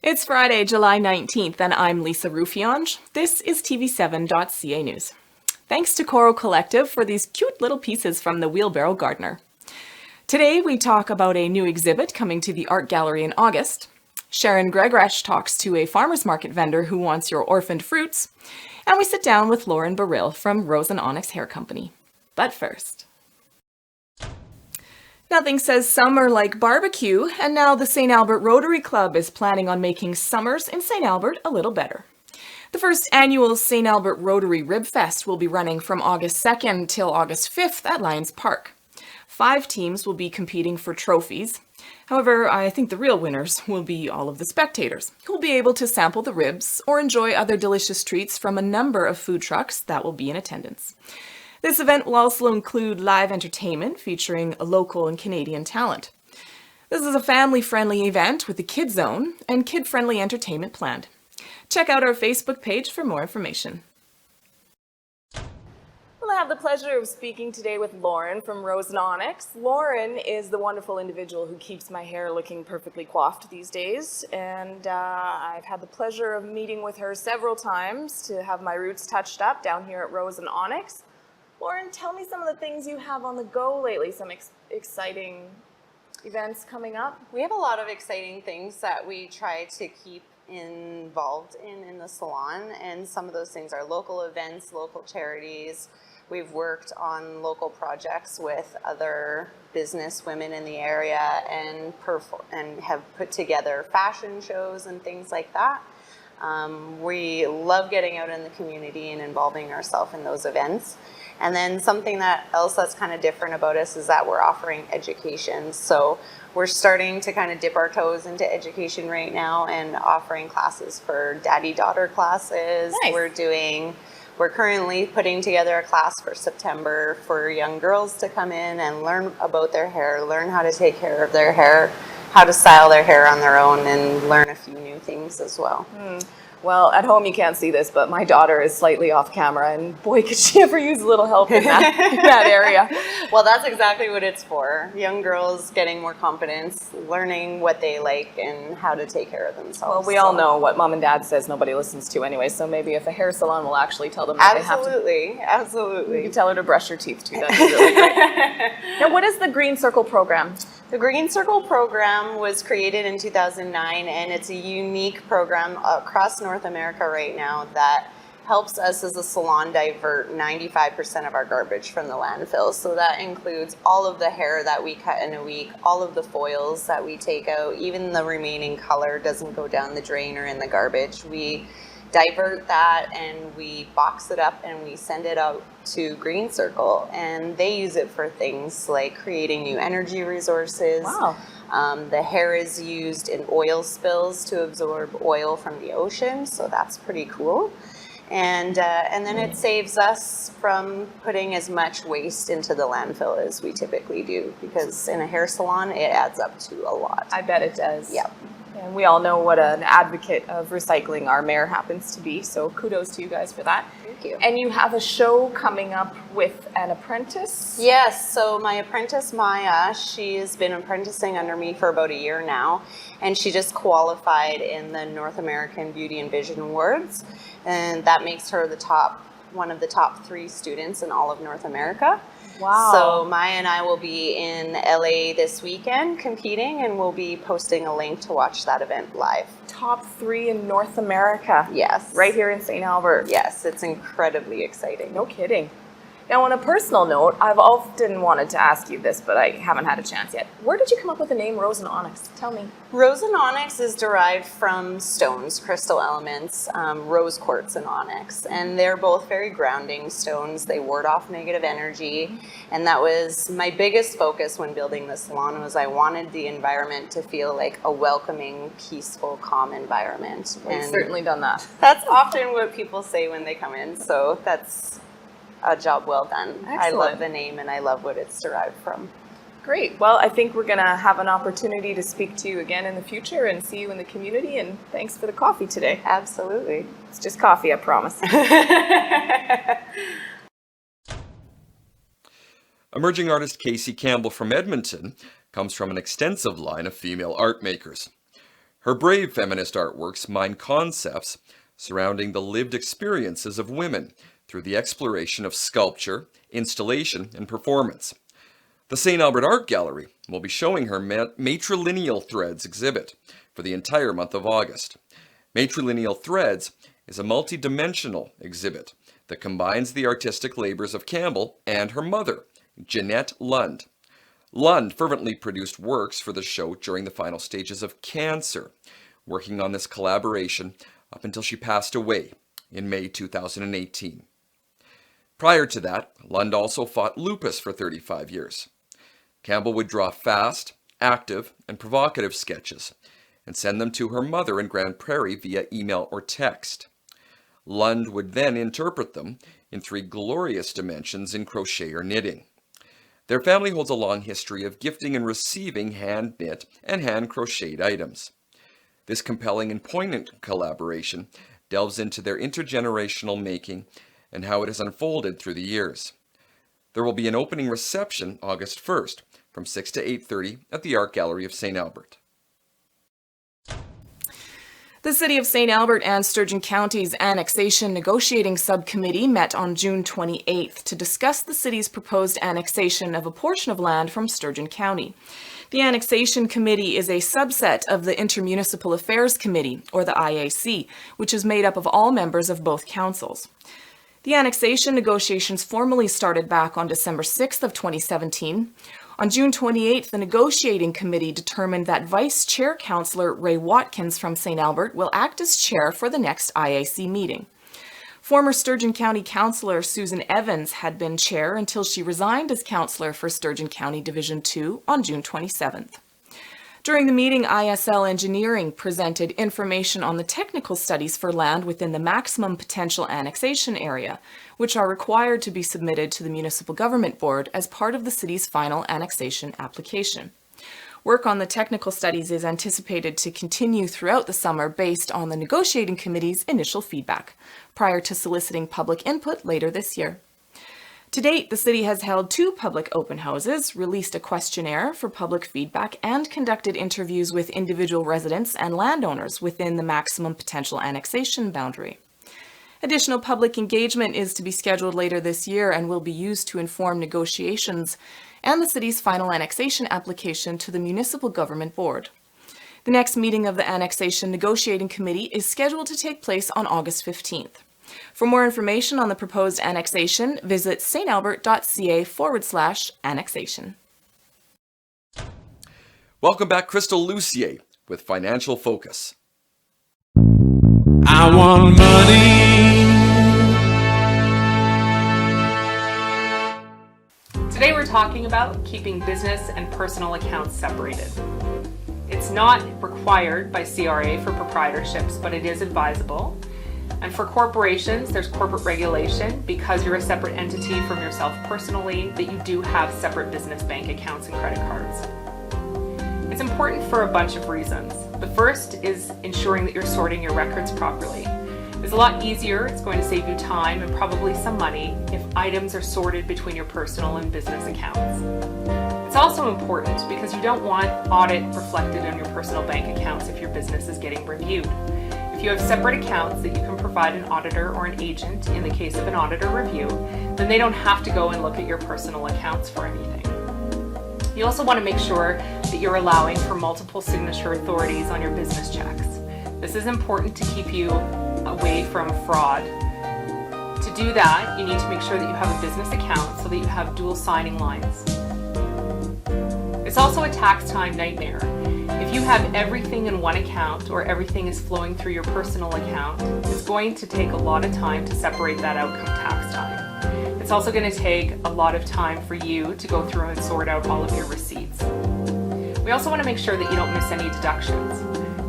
It's Friday, July 19th, and I'm Lisa Rufionge. This is TV7.ca News. Thanks to Coral Collective for these cute little pieces from the Wheelbarrow Gardener. Today we talk about a new exhibit coming to the art gallery in August. Sharon Gregresh talks to a farmer's market vendor who wants your orphaned fruits. And we sit down with LAUREN Baril from Rose Onyx Hair Company. But first... Nothing says summer like barbecue, and now the St. Albert Rotary Club is planning on making summers in St. Albert a little better. The first annual St. Albert Rotary Rib Fest will be running from August 2nd till August 5th at Lions Park. 5 teams will be competing for trophies. However, I think the real winners will be all of the spectators, who will be able to sample the ribs or enjoy other delicious treats from a number of food trucks that will be in attendance. This event will also include live entertainment featuring local and Canadian talent. This is a family-friendly event with a kid zone and kid-friendly entertainment planned. Check out our Facebook page for more information. Well, I have the pleasure of speaking today with LAUREN from Rose Onyx. LAUREN is the wonderful individual who keeps my hair looking perfectly coiffed these days, and I've had the pleasure of meeting with her several times to have my roots touched up down here at Rose and Onyx. LAUREN, tell me some of the things you have on the go lately, some exciting events coming up. We have a lot of exciting things that we try to keep involved in the salon, and some of those things are local events, local charities. We've worked on local projects with other business women in the area and have put together fashion shows and things like that. We love getting out in the community and involving ourselves in those events. And then something else that's kind of different about us is that we're offering education. So we're starting to kind of dip our toes into education right now and offering classes for daddy-daughter classes. Nice. We're currently putting together a class for September for young girls to come in and learn about their hair, learn how to take care of their hair, how to style their hair on their own, and learn a few new things as well. Well, at home you can't see this, but my daughter is slightly off camera, and boy, could she ever use a little help in that area. Well, that's exactly what it's for. Young girls getting more confidence, learning what they like and how to take care of themselves. Well, we all know what mom and dad says nobody listens to anyway, so maybe if a hair salon will actually tell them that they have to. Absolutely. You can tell her to brush her teeth too, that'd be really great. Now, what is the Green Circle program? The Green Circle program was created in 2009, and it's a unique program across North America right now that helps us as a salon divert 95% of our garbage from the landfill. So that includes all of the hair that we cut in a week, all of the foils that we take out, even the remaining color doesn't go down the drain or in the garbage. We divert that and we box it up and we send it out to Green Circle, and they use it for things like creating new energy resources. Wow. The hair is used in oil spills to absorb oil from the ocean, so that's pretty cool. And then it saves us from putting as much waste into the landfill as we typically do, because in a hair salon it adds up to a lot. I bet it does. Yep. And we all know what an advocate of recycling our mayor happens to be, so kudos to you guys for that. Thank you. And you have a show coming up with an apprentice? Yes, so my apprentice Maya, she has been apprenticing under me for about a year now, and she just qualified in the North American Beauty and Vision Awards, and that makes her one of the top 3 students in all of North America. Wow. So Maya and I will be in LA this weekend competing, and we'll be posting a link to watch that event live. Top 3 in North America. Yes. Right here in St. Albert. Yes, it's incredibly exciting. No kidding. Now, on a personal note, I've often wanted to ask you this, but I haven't had a chance yet. Where did you come up with the name Rose and Onyx? Tell me. Rose and onyx is derived from stones, crystal elements, rose quartz and onyx, and they're both very grounding stones. They ward off negative energy, and that was my biggest focus when building the salon. Was I wanted the environment to feel like a welcoming, peaceful, calm environment. We've certainly done that. That's often what people say when they come in, so that's a job well done. Excellent. I love the name and I love what it's derived from. Great. Well, I think we're going to have an opportunity to speak to you again in the future and see you in the community, and thanks for the coffee today. Absolutely. It's just coffee, I promise. Emerging artist Casey Campbell from Edmonton comes from an extensive line of female art makers. Her brave feminist artworks mine concepts surrounding the lived experiences of women through the exploration of sculpture, installation, and performance. The St. Albert Art Gallery will be showing her Matrilineal Threads exhibit for the entire month of August. Matrilineal Threads is a multi-dimensional exhibit that combines the artistic labors of Campbell and her mother, Jeanette Lund. Lund fervently produced works for the show during the final stages of cancer, working on this collaboration up until she passed away in May 2018. Prior to that, Lund also fought lupus for 35 years. Campbell would draw fast, active, and provocative sketches and send them to her mother in Grand Prairie via email or text. Lund would then interpret them in 3 glorious dimensions in crochet or knitting. Their family holds a long history of gifting and receiving hand-knit and hand-crocheted items. This compelling and poignant collaboration delves into their intergenerational making and how it has unfolded through the years. There will be an opening reception August 1st from 6 to 8:30 at the Art Gallery of St. Albert. The City of St. Albert and Sturgeon County's Annexation Negotiating Subcommittee met on June 28th to discuss the city's proposed annexation of a portion of land from Sturgeon County. The Annexation Committee is a subset of the Intermunicipal Affairs Committee, or the IAC, which is made up of all members of both councils. The annexation negotiations formally started back on December 6th of 2017. On June 28th, the negotiating committee determined that Vice Chair Councillor Ray Watkins from St. Albert will act as chair for the next IAC meeting. Former Sturgeon County Councillor Susan Evans had been chair until she resigned as councillor for Sturgeon County Division 2 on June 27th. During the meeting, ISL Engineering presented information on the technical studies for land within the maximum potential annexation area, which are required to be submitted to the Municipal Government Board as part of the city's final annexation application. Work on the technical studies is anticipated to continue throughout the summer based on the negotiating committee's initial feedback, prior to soliciting public input later this year. To date, the city has held 2 public open houses, released a questionnaire for public feedback, and conducted interviews with individual residents and landowners within the maximum potential annexation boundary. Additional public engagement is to be scheduled later this year and will be used to inform negotiations and the city's final annexation application to the Municipal Government Board. The next meeting of the Annexation Negotiating Committee is scheduled to take place on August 15th. For more information on the proposed annexation, visit stalbert.ca/annexation. Welcome back, Crystal Lucier with Financial Focus. I want money. Today we're talking about keeping business and personal accounts separated. It's not required by CRA for proprietorships, but it is advisable. And for corporations, there's corporate regulation because you're a separate entity from yourself personally that you do have separate business bank accounts and credit cards. It's important for a bunch of reasons. The first is ensuring that you're sorting your records properly. It's a lot easier, it's going to save you time and probably some money if items are sorted between your personal and business accounts. It's also important because you don't want audit reflected on your personal bank accounts if your business is getting reviewed. If you have separate accounts that you can provide an auditor or an agent in the case of an auditor review, then they don't have to go and look at your personal accounts for anything. You also want to make sure that you're allowing for multiple signature authorities on your business checks. This is important to keep you away from fraud. To do that, you need to make sure that you have a business account so that you have dual signing lines. It's also a tax time nightmare. If you have everything in one account or everything is flowing through your personal account, it's going to take a lot of time to separate that out come tax time. It's also going to take a lot of time for you to go through and sort out all of your receipts. We also want to make sure that you don't miss any deductions.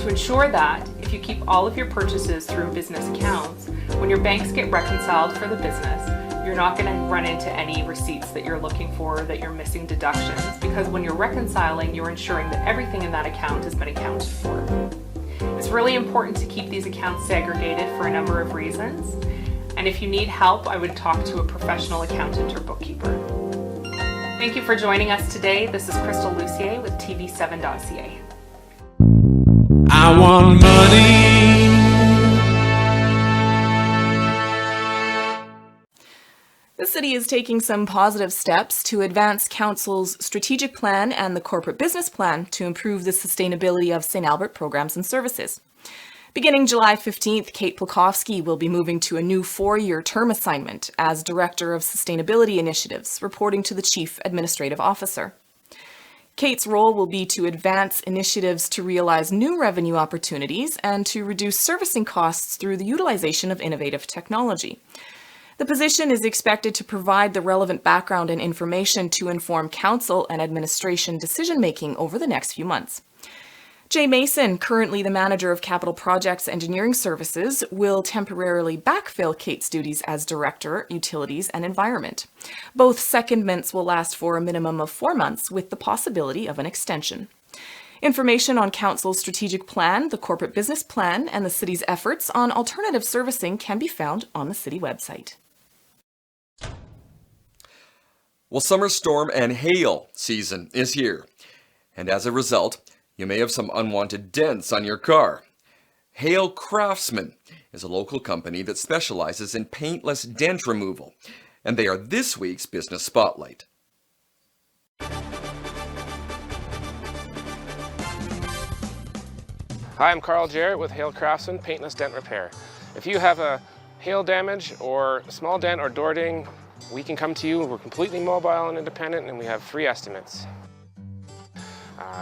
To ensure that, if you keep all of your purchases through business accounts, when your banks get reconciled for the business, you're not going to run into any receipts that you're looking for, that you're missing deductions, because when you're reconciling, you're ensuring that everything in that account has been accounted for. It's really important to keep these accounts segregated for a number of reasons, and if you need help, I would talk to a professional accountant or bookkeeper. Thank you for joining us today. This is Crystal Lucier with TV7.ca. I want money. The city is taking some positive steps to advance Council's strategic plan and the corporate business plan to improve the sustainability of St. Albert programs and services. Beginning July 15th, Kate Plakowski will be moving to a new 4-year term assignment as Director of Sustainability Initiatives, reporting to the Chief Administrative Officer. Kate's role will be to advance initiatives to realize new revenue opportunities and to reduce servicing costs through the utilization of innovative technology. The position is expected to provide the relevant background and information to inform council and administration decision-making over the next few months. Jay Mason, currently the Manager of Capital Projects Engineering Services, will temporarily backfill Kate's duties as Director, Utilities and Environment. Both secondments will last for a minimum of 4 months with the possibility of an extension. Information on Council's strategic plan, the corporate business plan, and the city's efforts on alternative servicing can be found on the city website. Well, summer storm and hail season is here, and as a result, you may have some unwanted dents on your car. Hail Craftsman is a local company that specializes in paintless dent removal, and they are this week's Business Spotlight. Hi, I'm Carl Jarrett with Hail Craftsman Paintless Dent Repair. If you have a hail damage or small dent or door ding, we can come to you. We're completely mobile and independent, and we have free estimates.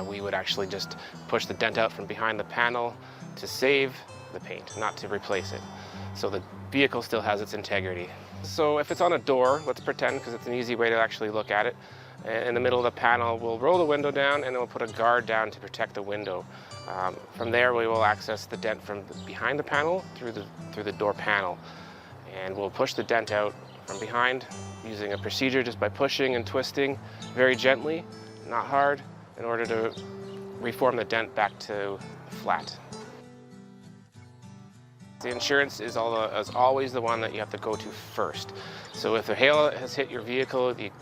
We would actually just push the dent out from behind the panel to save the paint, not to replace it. So the vehicle still has its integrity. So if it's on a door, let's pretend, because it's an easy way to actually look at it. In the middle of the panel, we'll roll the window down and then we'll put a guard down to protect the window. From there, we will access the dent from behind the panel through the door panel. And we'll push the dent out from behind using a procedure just by pushing and twisting very gently, not hard, in order to reform the dent back to flat. The insurance is always the one that you have to go to first. So if the hail has hit your vehicle, the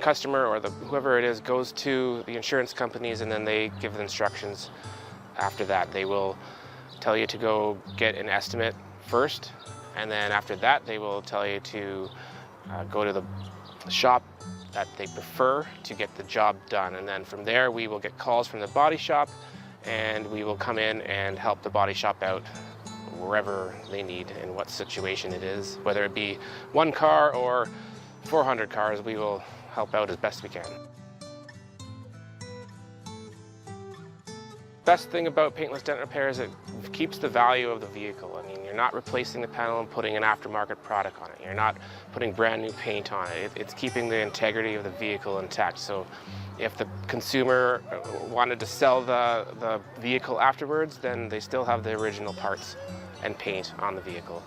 customer or whoever it is goes to the insurance companies, and then they give the instructions after that. They will tell you to go get an estimate first, and then after that they will tell you to go to the shop that they prefer to get the job done. And then from there we will get calls from the body shop, and we will come in and help the body shop out wherever they need and what situation it is. Whether it be one car or 400 cars, we will help out as best we can. Best thing about paintless dent repair is it keeps the value of the vehicle. I mean, you're not replacing the panel and putting an aftermarket product on it. You're not putting brand new paint on it. It's keeping the integrity of the vehicle intact. So if the consumer wanted to sell the vehicle afterwards, then they still have the original parts and paint on the vehicle.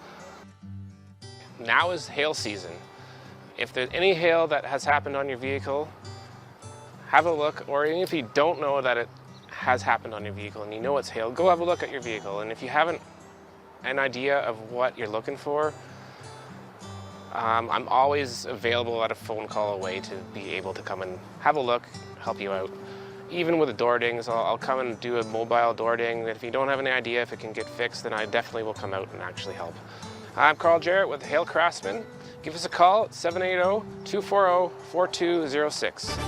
Now is hail season. If there's any hail that has happened on your vehicle, have a look, or even if you don't know that it has happened on your vehicle and you know it's hail, go have a look at your vehicle. And if you haven't an idea of what you're looking for, I'm always available at a phone call away to be able to come and have a look, help you out. Even with the door dings, I'll come and do a mobile door ding. If you don't have any idea if it can get fixed, then I definitely will come out and actually help. I'm Carl Jarrett with Hail Craftsman. Give us a call at 780-240-4206.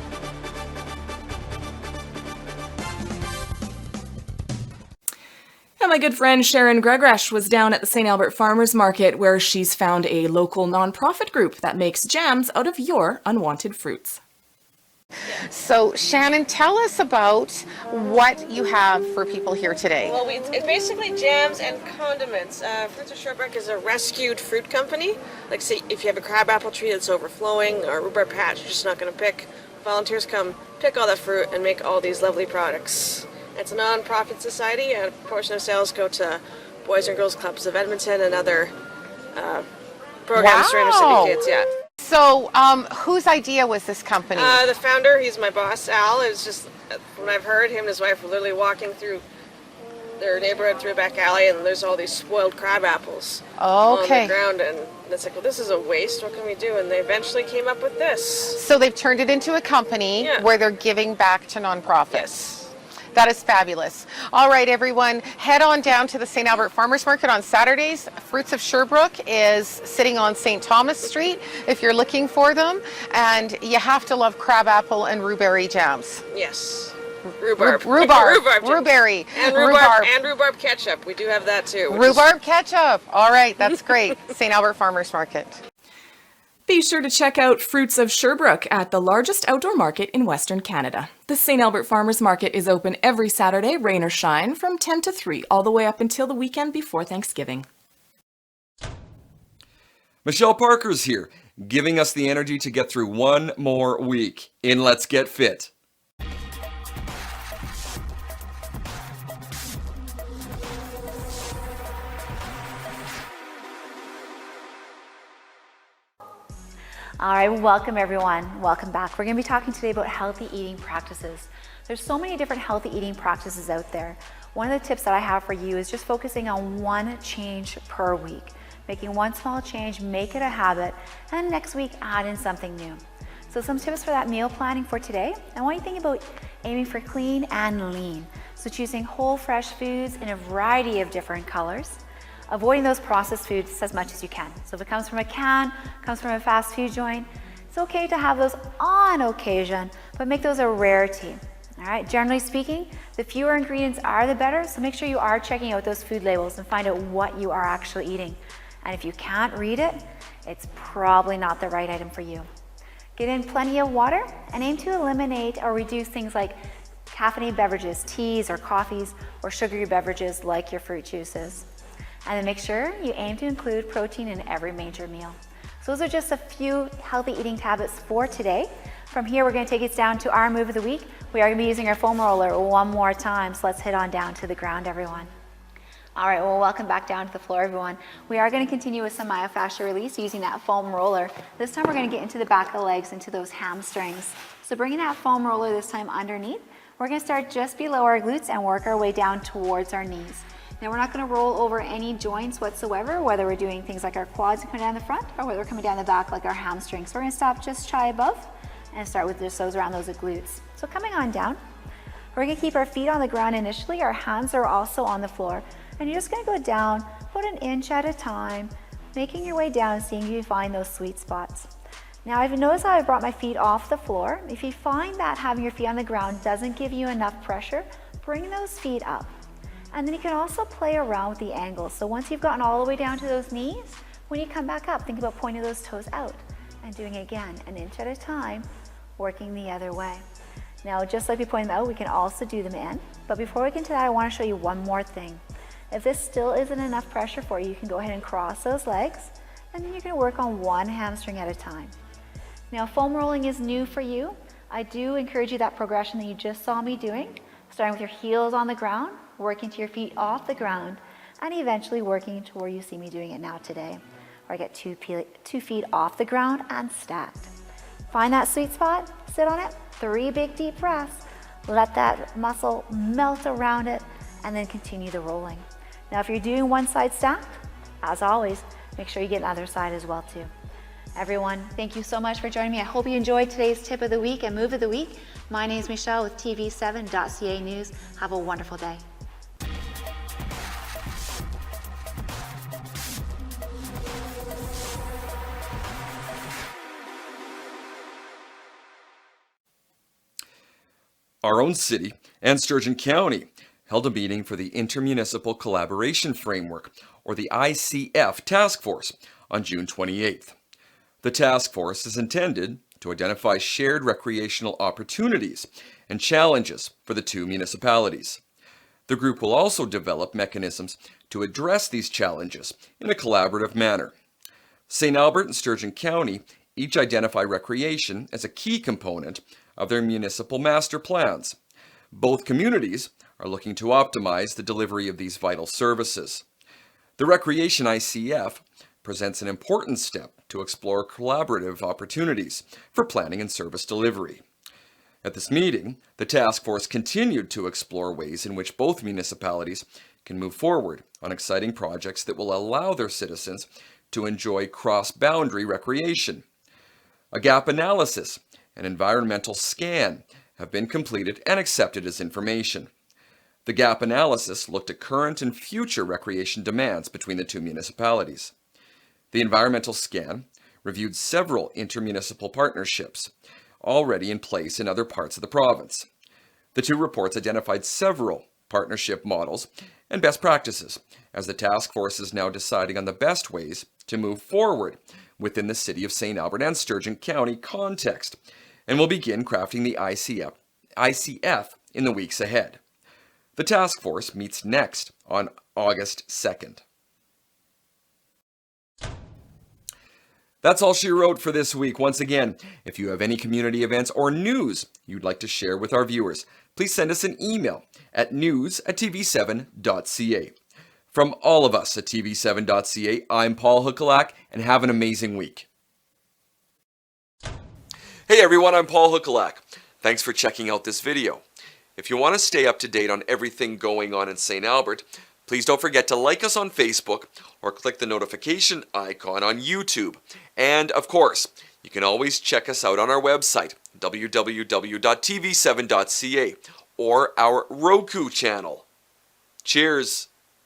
And my good friend Sharon Gregresh was down at the St. Albert Farmers Market, where she's found a local nonprofit group that makes jams out of your unwanted fruits. So Shannon, tell us about what you have for people here today. Well, it's basically jams and condiments. Fruits of Shortbread is a rescued fruit company. Like, say, if you have a crabapple tree that's overflowing or a rhubarb patch you're just not going to pick, volunteers come pick all that fruit and make all these lovely products. It's a non-profit society, and a portion of sales go to Boys and Girls Clubs of Edmonton and other programs for inner city kids. Yeah. So, whose idea was this company? The founder, he's my boss, Al. Is just, when I've heard, him and his wife were literally walking through their neighborhood through a back alley, and there's all these spoiled crab apples on the ground, and it's like, well, this is a waste. What can we do? And they eventually came up with this. So they've turned it into a company where they're giving back to nonprofits. Yes. That is fabulous. All right, everyone, head on down to the St. Albert Farmers Market on Saturdays. Fruits of Sherbrooke is sitting on St. Thomas Street if you're looking for them. And you have to love crabapple and rhubarb jams. Yes. Rhubarb. Rhubarb. Rhubarb. Rhubarb. And rhubarb. And rhubarb ketchup. We do have that too. Rhubarb ketchup. All right, that's great. St. Albert Farmers Market. Be sure to check out Fruits of Sherbrooke at the largest outdoor market in Western Canada. The St. Albert Farmers Market is open every Saturday, rain or shine, from 10 to 3, all the way up until the weekend before Thanksgiving. Michelle Parker's here, giving us the energy to get through one more week in Let's Get Fit. All right, welcome everyone. Welcome back. We're going to be talking today about healthy eating practices. There's so many different healthy eating practices out there. One of the tips that I have for you is just focusing on one change per week. Making one small change, make it a habit, and next week add in something new. So some tips for that meal planning for today. I want you to think about aiming for clean and lean. So choosing whole fresh foods in a variety of different colors. Avoiding those processed foods as much as you can. So if it comes from a can, comes from a fast food joint, it's okay to have those on occasion, but make those a rarity. All right, generally speaking, the fewer ingredients are the better, so make sure you are checking out those food labels and find out what you are actually eating. And if you can't read it, it's probably not the right item for you. Get in plenty of water and aim to eliminate or reduce things like caffeinated beverages, teas or coffees, or sugary beverages like your fruit juices. And then make sure you aim to include protein in every major meal. So those are just a few healthy eating habits for today. From here, we're going to take it down to our move of the week. We are going to be using our foam roller one more time, so let's head on down to the ground, everyone. All right, well, welcome back down to the floor, everyone. We are going to continue with some myofascial release using that foam roller. This time we're going to get into the back of the legs, into those hamstrings. So bringing that foam roller this time underneath, we're going to start just below our glutes and work our way down towards our knees. Now we're not going to roll over any joints whatsoever, whether we're doing things like our quads coming down the front or whether we're coming down the back like our hamstrings. So we're going to stop just shy above and start with just those around those glutes. So coming on down, we're going to keep our feet on the ground initially. Our hands are also on the floor. And you're just going to go down about an inch at a time, making your way down, seeing if you find those sweet spots. Now I've noticed how I brought my feet off the floor. If you find that having your feet on the ground doesn't give you enough pressure, bring those feet up. And then you can also play around with the angles. So once you've gotten all the way down to those knees, when you come back up, think about pointing those toes out and doing it again, an inch at a time, working the other way. Now, just like we pointed them out, we can also do them in. But before we get into that, I want to show you one more thing. If this still isn't enough pressure for you, you can go ahead and cross those legs, and then you're going to work on one hamstring at a time. Now, foam rolling is new for you. I do encourage you that progression that you just saw me doing, starting with your heels on the ground, working to your feet off the ground, and eventually working to where you see me doing it now today, where I get two feet off the ground and stacked. Find that sweet spot, sit on it, 3 big deep breaths, let that muscle melt around it, and then continue the rolling. Now if you're doing one side stacked, as always, make sure you get the other side as well too. Everyone, thank you so much for joining me. I hope you enjoyed today's tip of the week and move of the week. My name is Michelle with TV7.ca News. Have a wonderful day. Our own city and Sturgeon County held a meeting for the Intermunicipal Collaboration Framework, or the ICF Task Force, on June 28th. The task force is intended to identify shared recreational opportunities and challenges for the 2 municipalities. The group will also develop mechanisms to address these challenges in a collaborative manner. St. Albert and Sturgeon County each identify recreation as a key component of their municipal master plans. Both communities are looking to optimize the delivery of these vital services. The Recreation ICF presents an important step to explore collaborative opportunities for planning and service delivery. At this meeting, the task force continued to explore ways in which both municipalities can move forward on exciting projects that will allow their citizens to enjoy cross-boundary recreation. A gap analysis and environmental scan have been completed and accepted as information. The gap analysis looked at current and future recreation demands between the two municipalities. The environmental scan reviewed several intermunicipal partnerships already in place in other parts of the province. The two reports identified several partnership models and best practices, as the task force is now deciding on the best ways to move forward within the City of St. Albert and Sturgeon County context, and will begin crafting the ICF in the weeks ahead. The task force meets next on August 2nd. That's all she wrote for this week. Once again, if you have any community events or news you'd like to share with our viewers, please send us an email at news@tv7.ca. From all of us at tv7.ca, I'm Paul Huckelak, and have an amazing week. Hey everyone, I'm Paul Huckelak. Thanks for checking out this video. If you want to stay up to date on everything going on in St. Albert, please don't forget to like us on Facebook or click the notification icon on YouTube. And of course, you can always check us out on our website, www.tv7.ca, or our Roku channel. Cheers!